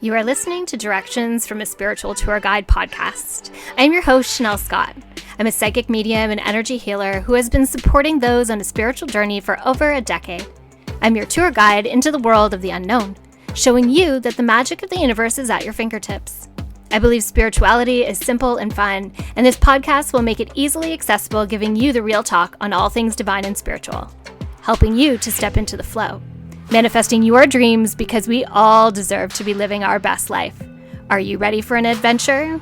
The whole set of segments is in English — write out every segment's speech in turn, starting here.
You are listening to Directions from a Spiritual Tour Guide podcast. I am your host, Shanel Scott. I'm a psychic medium and energy healer who has been supporting those on a spiritual journey for over a decade. I'm your tour guide into the world of the unknown, showing you that the magic of the universe is at your fingertips. I believe spirituality is simple and fun, and this podcast will make it easily accessible, giving you the real talk on all things divine and spiritual, helping you to step into the flow, manifesting your dreams because we all deserve to be living our best life. Are you ready for an adventure?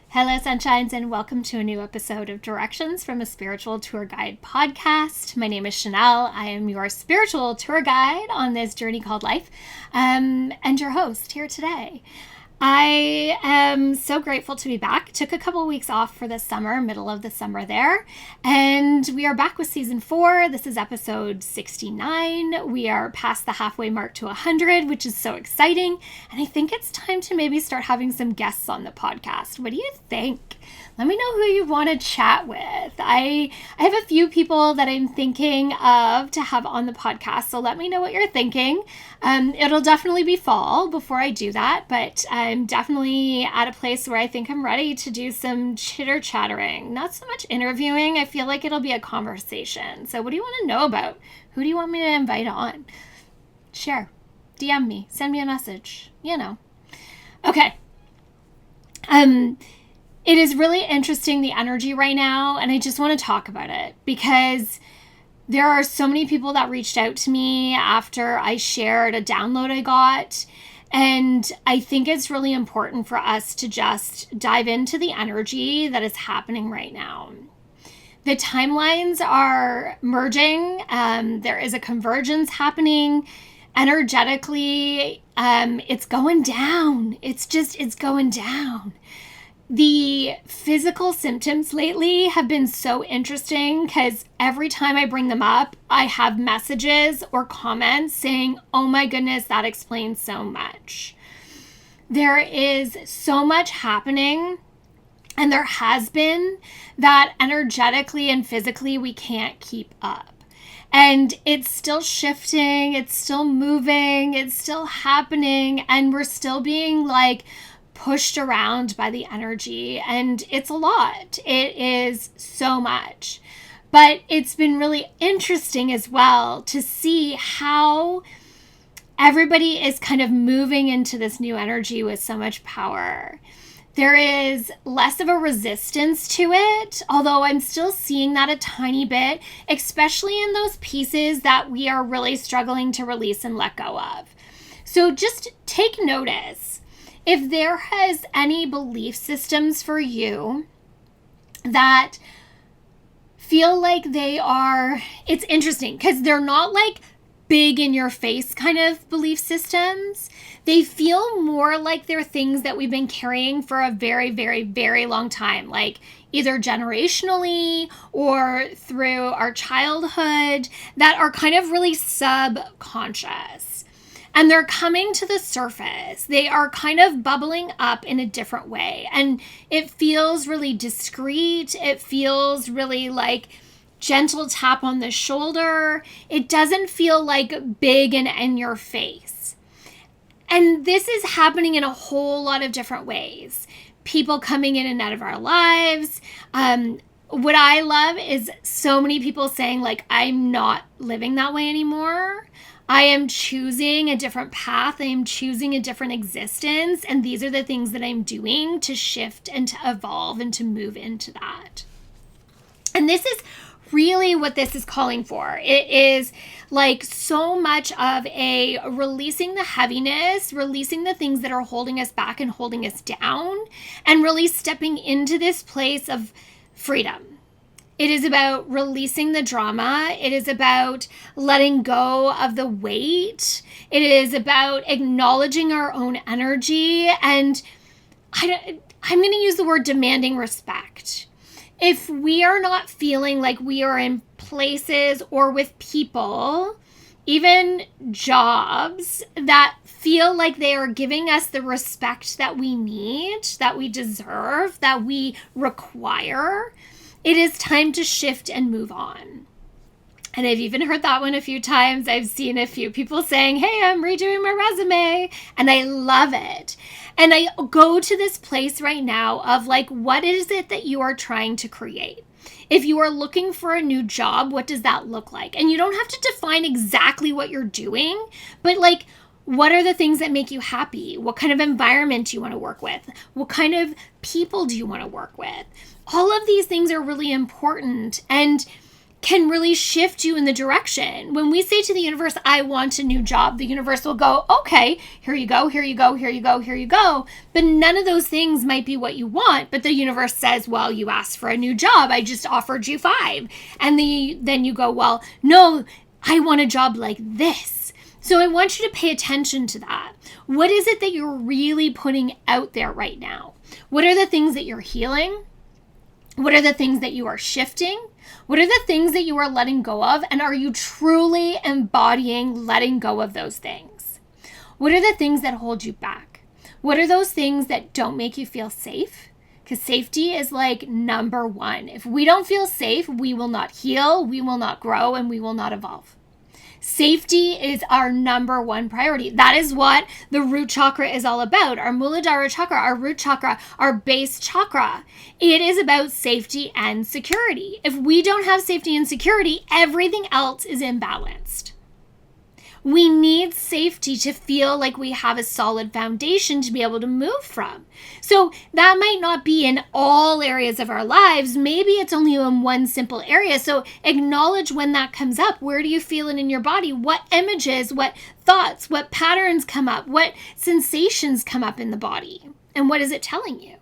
Hello, sunshines, and welcome to a new episode of Directions from a Spiritual Tour Guide podcast. My name is Shanel. I am your spiritual tour guide on this journey called life, and your host here today. I am so grateful to be back. Took a couple weeks off for the summer, middle of the summer there, and we are back with season 4. This is episode 69. We are past the halfway mark to 100, which is so exciting, and I think it's time to maybe start having some guests on the podcast. What do you think? Let me know who you want to chat with. I have a few people that I'm thinking of to have on the podcast, so let me know what you're thinking. It'll definitely be fall before I do that, but I'm definitely at a place where I think I'm ready to do some chitter-chattering. Not so much interviewing. I feel like it'll be a conversation. So what do you want to know about? Who do you want me to invite on? Share. DM me. Send me a message. You know. Okay. It is really interesting, the energy right now, and I just want to talk about it because there are so many people that reached out to me after I shared a download I got, and I think it's really important for us to just dive into the energy that is happening right now. The timelines are merging. There is a convergence happening energetically. It's going down. It's going down. The physical symptoms lately have been so interesting because every time I bring them up, I have messages or comments saying, oh my goodness, that explains so much. There is so much happening, and there has been, that energetically and physically we can't keep up. And it's still shifting, it's still moving, it's still happening, and we're still being pushed around by the energy, and it's a lot. It is so much. But it's been really interesting as well to see how everybody is kind of moving into this new energy with so much power. There is less of a resistance to it, although I'm still seeing that a tiny bit, especially in those pieces that we are really struggling to release and let go of. So just take notice. If there has any belief systems for you that feel like it's interesting because they're not big in your face kind of belief systems. They feel more like they're things that we've been carrying for a very, very, very long time, either generationally or through our childhood, that are kind of really subconscious. And they're coming to the surface. They are kind of bubbling up in a different way. And it feels really discreet. It feels really gentle tap on the shoulder. It doesn't feel big and in your face. And this is happening in a whole lot of different ways. People coming in and out of our lives. What I love is so many people saying I'm not living that way anymore. I am choosing a different path. I am choosing a different existence. And these are the things that I'm doing to shift and to evolve and to move into that. And this is really what this is calling for. It is so much of a releasing the heaviness, releasing the things that are holding us back and holding us down, and really stepping into this place of freedom. It is about releasing the drama. It is about letting go of the weight. It is about acknowledging our own energy. And I'm going to use the word demanding respect. If we are not feeling like we are in places or with people, even jobs, that feel like they are giving us the respect that we need, that we deserve, that we require, it is time to shift and move on. And I've even heard that one a few times. I've seen a few people saying, hey, I'm redoing my resume. And I love it. And I go to this place right now of like, what is it that you are trying to create? If you are looking for a new job, what does that look like? And you don't have to define exactly what you're doing, but like, what are the things that make you happy? What kind of environment do you want to work with? What kind of people do you want to work with? All of these things are really important and can really shift you in the direction. When we say to the universe, I want a new job, the universe will go, okay, here you go, here you go, here you go, here you go. But none of those things might be what you want. But the universe says, well, you asked for a new job. I just offered you 5. And then you go, well, no, I want a job like this. So I want you to pay attention to that. What is it that you're really putting out there right now? What are the things that you're healing? What are the things that you are shifting? What are the things that you are letting go of? And are you truly embodying letting go of those things? What are the things that hold you back? What are those things that don't make you feel safe? Because safety is like number 1. If we don't feel safe, we will not heal, we will not grow, and we will not evolve. Safety is our number 1 priority. That is what the root chakra is all about. Our Muladhara chakra, our root chakra, our base chakra. It is about safety and security. If we don't have safety and security, everything else is imbalanced. We need safety to feel like we have a solid foundation to be able to move from. So that might not be in all areas of our lives. Maybe it's only in one simple area. So acknowledge when that comes up. Where do you feel it in your body? What images, what thoughts, what patterns come up? What sensations come up in the body? And what is it telling you?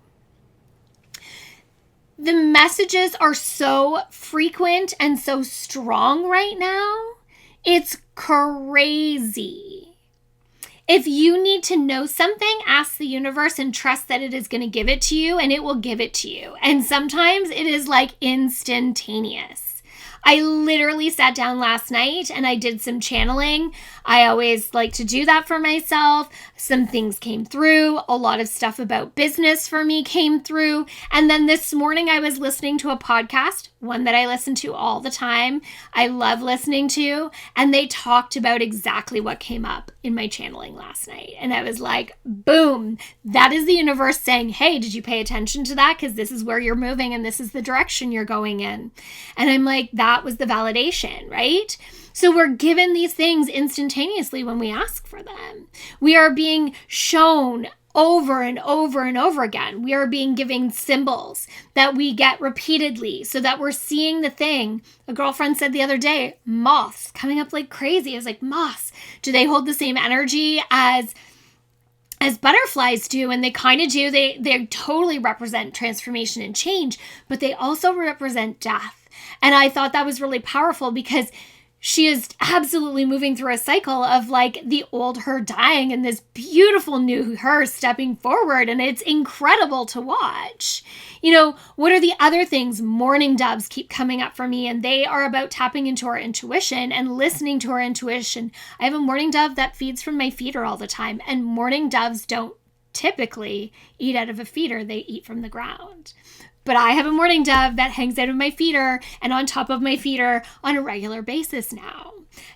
The messages are so frequent and so strong right now. It's crazy. If you need to know something, ask the universe and trust that it is going to give it to you, and it will give it to you. And sometimes it is like instantaneous. I literally sat down last night and I did some channeling. I always like to do that for myself. Some things came through. A lot of stuff about business for me came through. And then this morning I was listening to a podcast, one that I listen to all the time. I love listening to, and they talked about exactly what came up in my channeling last night. And I was like, boom, that is the universe saying, hey, did you pay attention to that? Because this is where you're moving and this is the direction you're going in. And I'm like, that was the validation, right? So we're given these things instantaneously when we ask for them. We are being shown over and over and over again. We are being given symbols that we get repeatedly so that we're seeing the thing. A girlfriend said the other day, moths coming up like crazy. I was like, moths, do they hold the same energy as butterflies do? And they kind of do. They totally represent transformation and change, but they also represent death. And I thought that was really powerful because she is absolutely moving through a cycle of like the old her dying and this beautiful new her stepping forward. And it's incredible to watch. You know, what are the other things? Mourning doves keep coming up for me, and they are about tapping into our intuition and listening to our intuition. I have a mourning dove that feeds from my feeder all the time, and mourning doves don't typically eat out of a feeder. They eat from the ground. But I have a mourning dove that hangs out of my feeder and on top of my feeder on a regular basis now.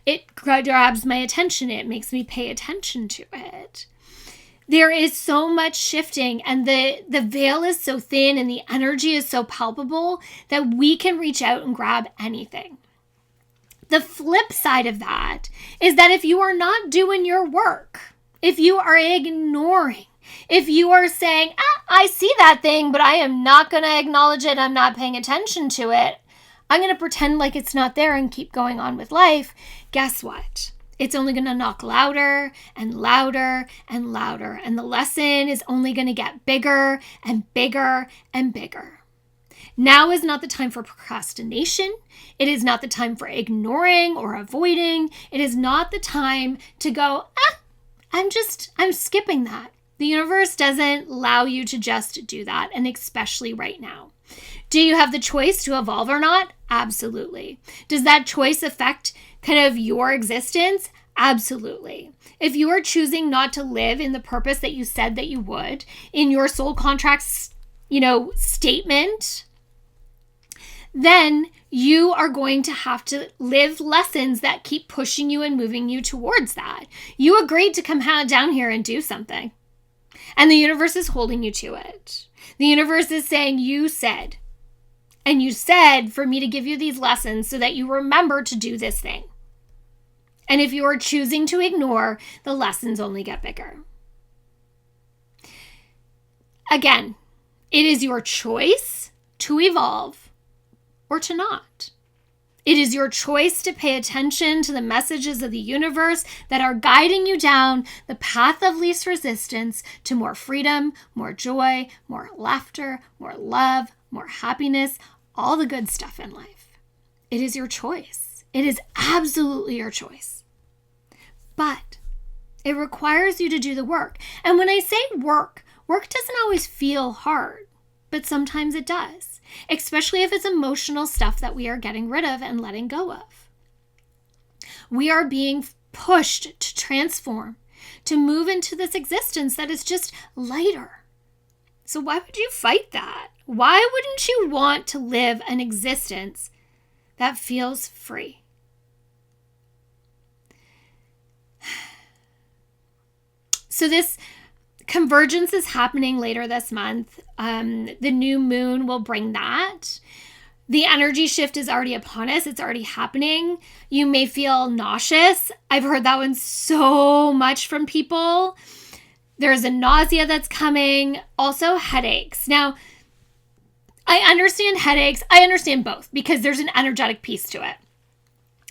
It grabs my attention. It makes me pay attention to it. There is so much shifting, and the veil is so thin and the energy is so palpable that we can reach out and grab anything. The flip side of that is that if you are not doing your work, if you are ignoring, if you are saying, I see that thing, but I am not going to acknowledge it, I'm not paying attention to it, I'm going to pretend like it's not there and keep going on with life, guess what? It's only going to knock louder and louder and louder. And the lesson is only going to get bigger and bigger and bigger. Now is not the time for procrastination. It is not the time for ignoring or avoiding. It is not the time to go, I'm skipping that. The universe doesn't allow you to just do that, and especially right now. Do you have the choice to evolve or not? Absolutely. Does that choice affect kind of your existence? Absolutely. If you are choosing not to live in the purpose that you said that you would, in your soul contract, statement, then you are going to have to live lessons that keep pushing you and moving you towards that. You agreed to come down here and do something. And the universe is holding you to it. The universe is saying, you said. And you said for me to give you these lessons so that you remember to do this thing. And if you are choosing to ignore, the lessons only get bigger. Again, it is your choice to evolve or to not. It is your choice to pay attention to the messages of the universe that are guiding you down the path of least resistance to more freedom, more joy, more laughter, more love, more happiness, all the good stuff in life. It is your choice. It is absolutely your choice. But it requires you to do the work. And when I say work doesn't always feel hard, but sometimes it does, especially if it's emotional stuff that we are getting rid of and letting go of. We are being pushed to transform, to move into this existence that is just lighter. So why would you fight that? Why wouldn't you want to live an existence that feels free? So this Convergence is happening later this month. The new moon will bring that. The energy shift is already upon us. It's already happening. You may feel nauseous. I've heard that one so much from people. There's a nausea that's coming. Also headaches. Now, I understand headaches. I understand both because there's an energetic piece to it.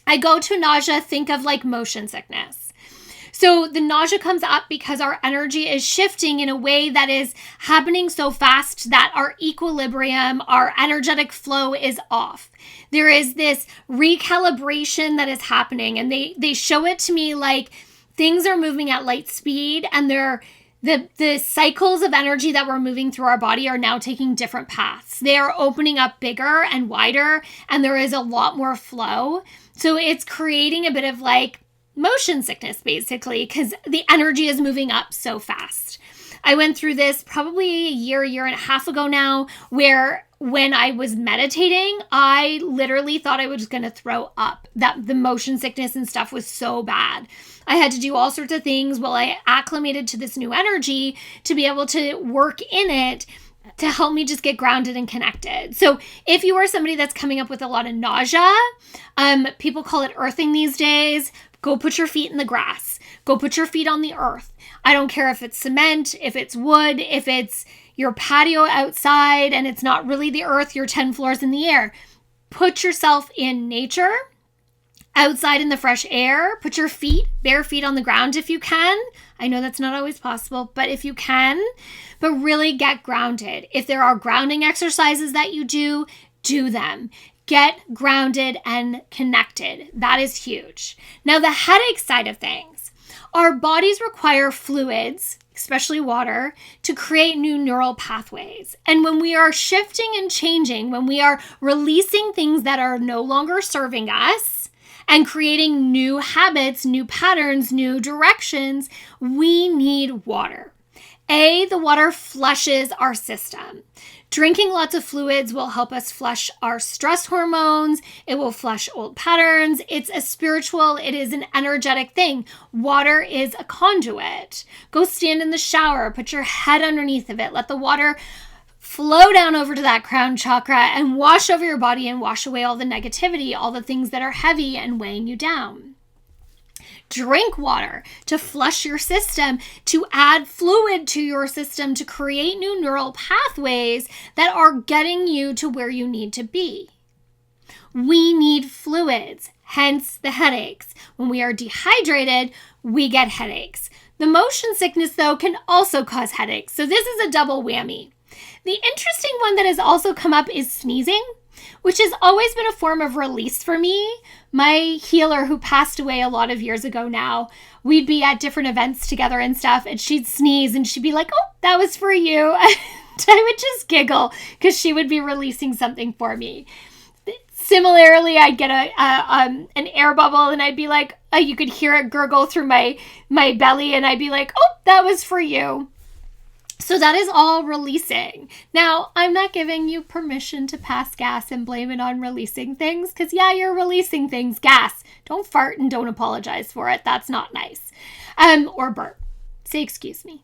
I go to nausea, think of like motion sickness. So the nausea comes up because our energy is shifting in a way that is happening so fast that our equilibrium, our energetic flow is off. There is this recalibration that is happening, and they show it to me like things are moving at light speed, and the cycles of energy that we're moving through our body are now taking different paths. They are opening up bigger and wider, and there is a lot more flow. So it's creating a bit of like motion sickness, basically, because the energy is moving up so fast. I went through this probably a year and a half ago now, where when I was meditating, I literally thought I was going to throw up. That the motion sickness and stuff was so bad. I had to do all sorts of things while I acclimated to this new energy to be able to work in it to help me just get grounded and connected. So if you are somebody that's coming up with a lot of nausea, people call it earthing these days. Go put your feet in the grass. Go put your feet on the earth. I don't care if it's cement, if it's wood, if it's your patio outside and it's not really the earth, you're 10 floors in the air. Put yourself in nature, outside in the fresh air. Put your feet, bare feet on the ground if you can. I know that's not always possible, but if you can, but really get grounded. If there are grounding exercises that you do them. Get grounded and connected. That is huge. Now, the headache side of things. Our bodies require fluids, especially water, to create new neural pathways. And when we are shifting and changing, when we are releasing things that are no longer serving us and creating new habits, new patterns, new directions, we need water. The water flushes our system. Drinking lots of fluids will help us flush our stress hormones. It will flush old patterns. It's a spiritual, it is an energetic thing. Water is a conduit. Go stand in the shower, put your head underneath of it. Let the water flow down over to that crown chakra and wash over your body and wash away all the negativity, all the things that are heavy and weighing you down. Drink water to flush your system, to add fluid to your system, to create new neural pathways that are getting you to where you need to be. We need fluids, hence the headaches. When we are dehydrated, we get headaches. The motion sickness, though, can also cause headaches. So this is a double whammy. The interesting one that has also come up is sneezing, which has always been a form of release for me. My healer, who passed away a lot of years ago now, we'd be at different events together and stuff, and she'd sneeze and she'd be like, "Oh, that was for you." And I would just giggle because she would be releasing something for me. Similarly, I'd get an air bubble and I'd be like, you could hear it gurgle through my belly, and I'd be like, "Oh, that was for you." So that is all releasing. Now, I'm not giving you permission to pass gas and blame it on releasing things, because yeah, you're releasing things. Gas. Don't fart and don't apologize for it. That's not nice. Or burp. Say excuse me.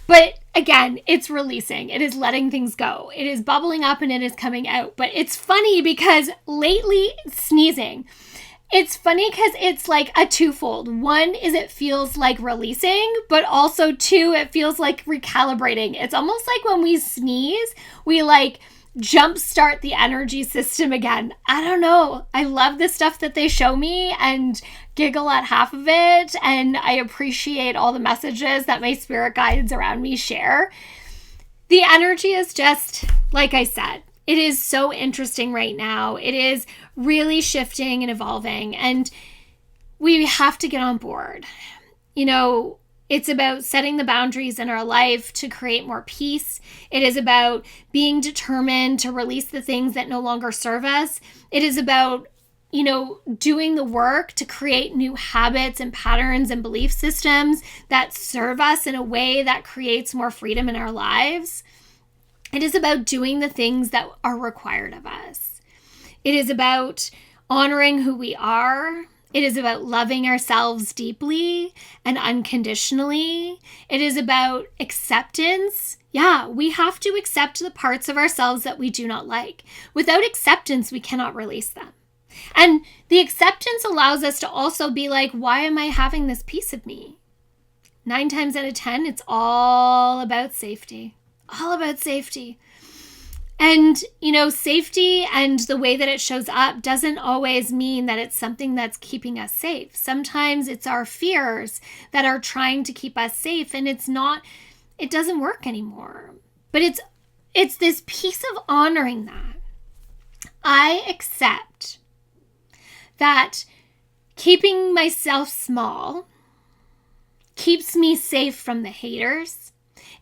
But again, it's releasing. It is letting things go. It is bubbling up and it is coming out. But it's funny because lately, sneezing, it's funny because it's like a twofold. One is it feels like releasing, but also two, it feels like recalibrating. It's almost like when we sneeze, we like jumpstart the energy system again. I don't know. I love the stuff that they show me and giggle at half of it. And I appreciate all the messages that my spirit guides around me share. The energy is just, like I said, it is so interesting right now. It is really shifting and evolving, and we have to get on board. You know, it's about setting the boundaries in our life to create more peace. It is about being determined to release the things that no longer serve us. It is about, you know, doing the work to create new habits and patterns and belief systems that serve us in a way that creates more freedom in our lives. It is about doing the things that are required of us. It is about honoring who we are. It is about loving ourselves deeply and unconditionally. It is about acceptance. Yeah, we have to accept the parts of ourselves that we do not like. Without acceptance, we cannot release them. And the acceptance allows us to also be like, why am I having this piece of me? 9 times out of 10, it's all about safety. All about safety. And, you know, safety and the way that it shows up doesn't always mean that it's something that's keeping us safe. Sometimes it's our fears that are trying to keep us safe, and it's not, it doesn't work anymore. But it's this piece of honoring that. I accept that keeping myself small keeps me safe from the haters.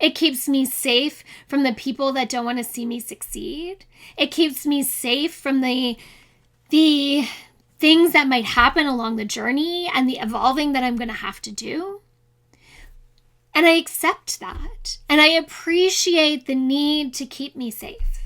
It keeps me safe from the people that don't want to see me succeed. It keeps me safe from the things that might happen along the journey and the evolving that I'm going to have to do. And I accept that. And I appreciate the need to keep me safe.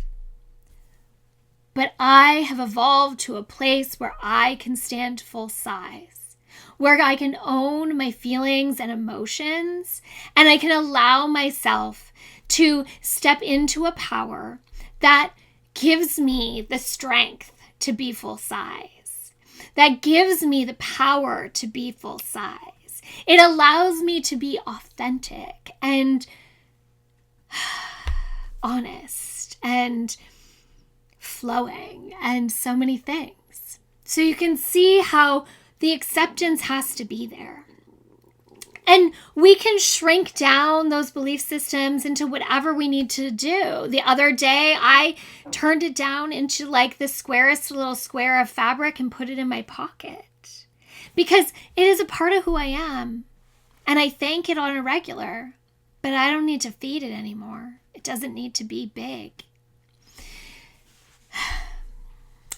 But I have evolved to a place where I can stand full size, where I can own my feelings and emotions, and I can allow myself to step into a power that gives me the strength to be full size, that gives me the power to be full size. It allows me to be authentic and honest and flowing and so many things. So you can see how the acceptance has to be there. And we can shrink down those belief systems into whatever we need to do. The other day, I turned it down into like the squarest little square of fabric and put it in my pocket. Because it is a part of who I am. And I thank it on a regular. But I don't need to feed it anymore. It doesn't need to be big.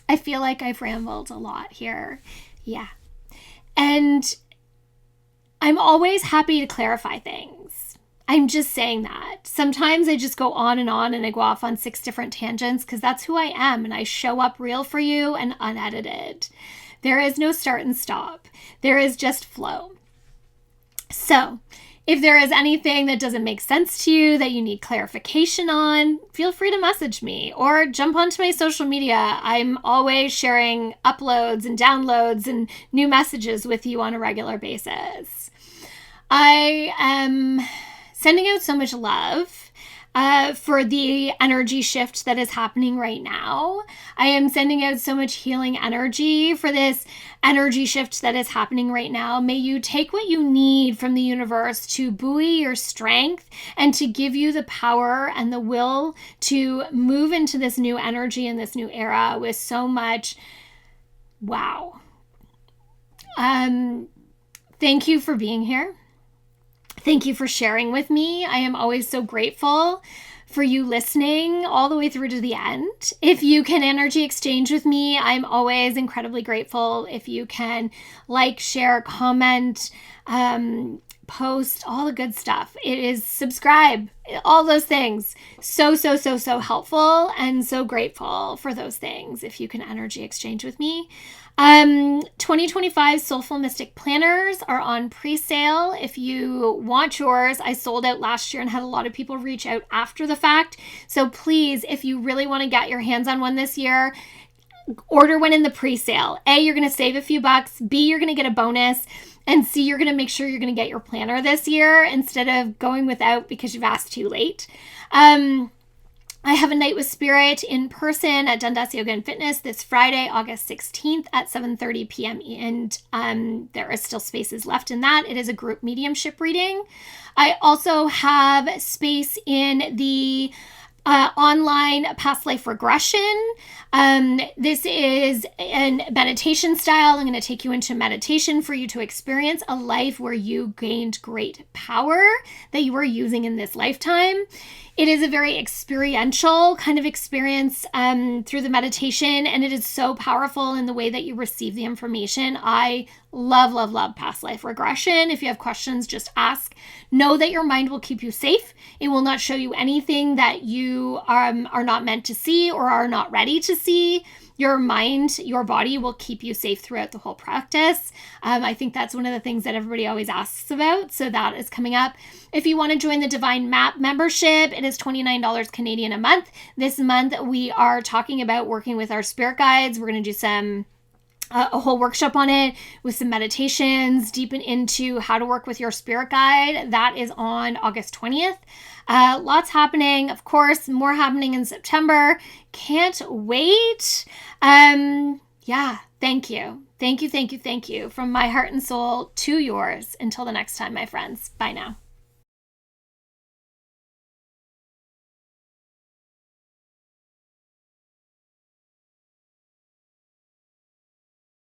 I feel like I've rambled a lot here. Yeah. And I'm always happy to clarify things. I'm just saying that. Sometimes I just go on and I go off on 6 different tangents because that's who I am, and I show up real for you and unedited. There is no start and stop. There is just flow. So if there is anything that doesn't make sense to you that you need clarification on, feel free to message me or jump onto my social media. I'm always sharing uploads and downloads and new messages with you on a regular basis. I am sending out so much love for the energy shift that is happening right now. I am sending out so much healing energy for this energy shift that is happening right now. May you take what you need from the universe to buoy your strength and to give you the power and the will to move into this new energy and this new era with so much wow. Thank you for being here. Thank you for sharing with me. I am always so grateful for you listening all the way through to the end. If you can energy exchange with me, I'm always incredibly grateful. If you can like, share, comment, post, all the good stuff. It is subscribe, all those things. So, so, so, so helpful and so grateful for those things if you can energy exchange with me. 2025 Soulful Mystic Planners are on pre-sale. If you want yours, I sold out last year and had a lot of people reach out after the fact. So please, if you really want to get your hands on one this year, order one in the pre-sale. A, you're going to save a few bucks. B, you're going to get a bonus. And C, you're going to make sure you're going to get your planner this year instead of going without because you've asked too late. I have a Night with Spirit in person at Dundas Yoga and Fitness this Friday, August 16th at 7:30 p.m. And there are still spaces left in that. It is a group mediumship reading. I also have space in the online past life regression. This is a meditation style. I'm going to take you into meditation for you to experience a life where you gained great power that you are using in this lifetime. It is a very experiential kind of experience through the meditation, and it is so powerful in the way that you receive the information. I love, love, love past life regression. If you have questions, just ask. Know that your mind will keep you safe. It will not show you anything that you are not meant to see or are not ready to see. Your mind, your body will keep you safe throughout the whole practice. I think that's one of the things that everybody always asks about. So that is coming up. If you want to join the Divine Map membership, it is $29 Canadian a month. This month, we are talking about working with our spirit guides. We're going to do a whole workshop on it with some meditations, deepen into how to work with your spirit guide. That is on August 20th. Lots happening. Of course, more happening in September. Can't wait. Yeah, thank you. Thank you, thank you, thank you. From my heart and soul to yours. Until the next time, my friends. Bye now.